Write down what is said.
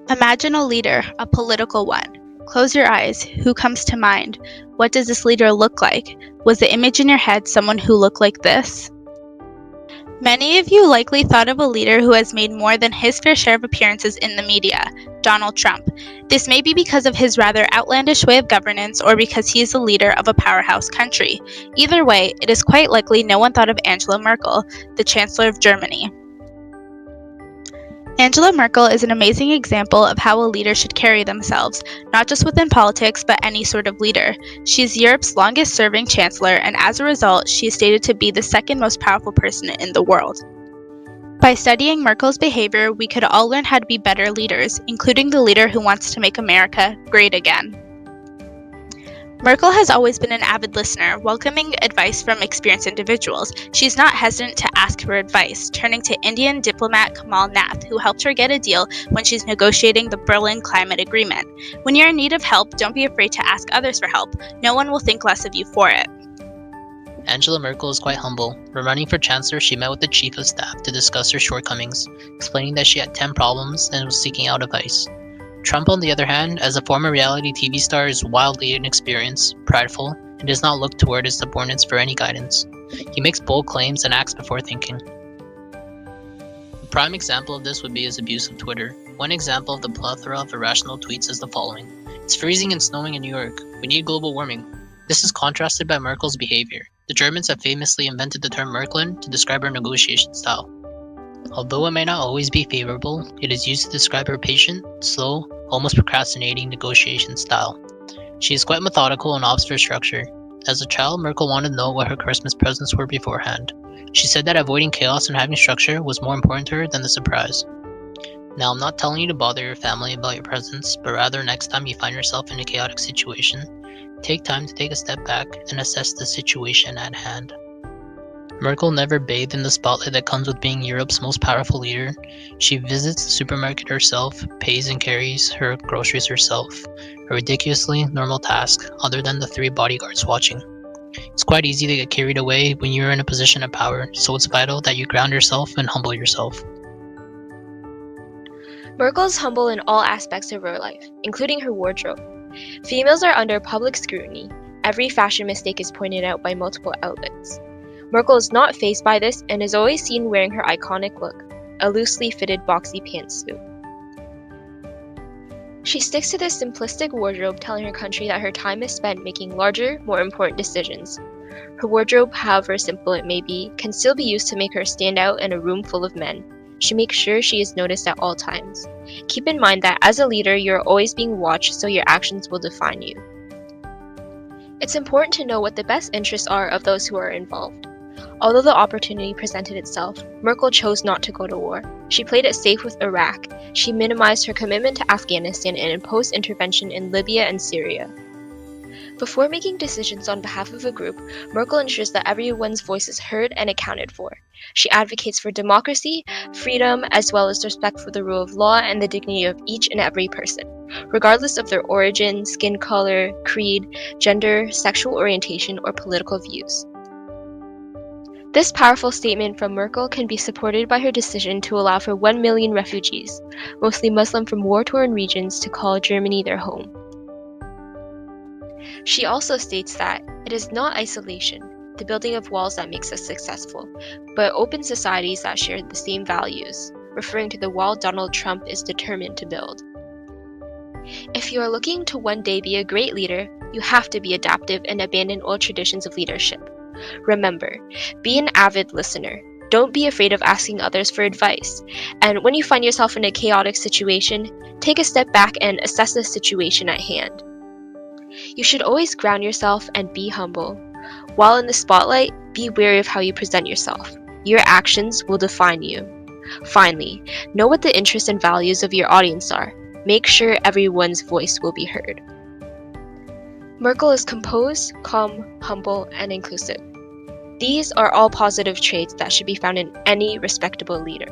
Imagine a leader, a political one. Close your eyes. Who comes to mind? What does this leader look like? Was the image in your head someone who looked like this? Many of you likely thought of a leader who has made more than his fair share of appearances in the media, Donald Trump. This may be because of his rather outlandish way of governance or because he is the leader of a powerhouse country. Either way, it is quite likely no one thought of Angela Merkel, the Chancellor of Germany. Angela Merkel is an amazing example of how a leader should carry themselves, not just within politics, but any sort of leader. She is Europe's longest-serving chancellor, and as a result, she is stated to be the second most powerful person in the world. By studying Merkel's behavior, we could all learn how to be better leaders, including the leader who wants to make America great again. Merkel has always been an avid listener, welcoming advice from experienced individuals. She's not hesitant to ask for advice, turning to Indian diplomat Kamal Nath, who helped her get a deal when she's negotiating the Berlin Climate Agreement. When you're in need of help, don't be afraid to ask others for help. No one will think less of you for it. Angela Merkel is quite humble. When running for chancellor, she met with the chief of staff to discuss her shortcomings, explaining that she had 10 problems and was seeking out advice. Trump, on the other hand, as a former reality TV star, is wildly inexperienced, prideful, and does not look toward his subordinates for any guidance. He makes bold claims and acts before thinking. A prime example of this would be his abuse of Twitter. One example of the plethora of irrational tweets is the following. It's freezing and snowing in New York. We need global warming. This is contrasted by Merkel's behavior. The Germans have famously invented the term Merkelin to describe her negotiation style. Although it may not always be favorable, it is used to describe her patient, slow, almost procrastinating negotiation style. She is quite methodical and opts for structure. As a child, Merkel wanted to know what her Christmas presents were beforehand. She said that avoiding chaos and having structure was more important to her than the surprise. Now, I'm not telling you to bother your family about your presents, but rather next time you find yourself in a chaotic situation, take time to take a step back and assess the situation at hand. Merkel never bathed in the spotlight that comes with being Europe's most powerful leader. She visits the supermarket herself, pays and carries her groceries herself, a ridiculously normal task other than the 3 bodyguards watching. It's quite easy to get carried away when you're in a position of power, so it's vital that you ground yourself and humble yourself. Merkel is humble in all aspects of her life, including her wardrobe. Females are under public scrutiny. Every fashion mistake is pointed out by multiple outlets. Merkel is not fazed by this and is always seen wearing her iconic look, a loosely fitted boxy pantsuit. She sticks to this simplistic wardrobe, telling her country that her time is spent making larger, more important decisions. Her wardrobe, however simple it may be, can still be used to make her stand out in a room full of men. She makes sure she is noticed at all times. Keep in mind that as a leader, you're always being watched, so your actions will define you. It's important to know what the best interests are of those who are involved. Although the opportunity presented itself, Merkel chose not to go to war. She played it safe with Iraq. She minimized her commitment to Afghanistan and imposed intervention in Libya and Syria. Before making decisions on behalf of a group, Merkel ensures that everyone's voice is heard and accounted for. She advocates for democracy, freedom, as well as respect for the rule of law and the dignity of each and every person, regardless of their origin, skin color, creed, gender, sexual orientation, or political views. This powerful statement from Merkel can be supported by her decision to allow for 1 million refugees, mostly Muslim from war-torn regions, to call Germany their home. She also states that it is not isolation, the building of walls, that makes us successful, but open societies that share the same values, referring to the wall Donald Trump is determined to build. If you are looking to one day be a great leader, you have to be adaptive and abandon old traditions of leadership. Remember, be an avid listener. Don't be afraid of asking others for advice. And when you find yourself in a chaotic situation, take a step back and assess the situation at hand. You should always ground yourself and be humble. While in the spotlight, be wary of how you present yourself. Your actions will define you. Finally, know what the interests and values of your audience are. Make sure everyone's voice will be heard. Merkel is composed, calm, humble, and inclusive. These are all positive traits that should be found in any respectable leader.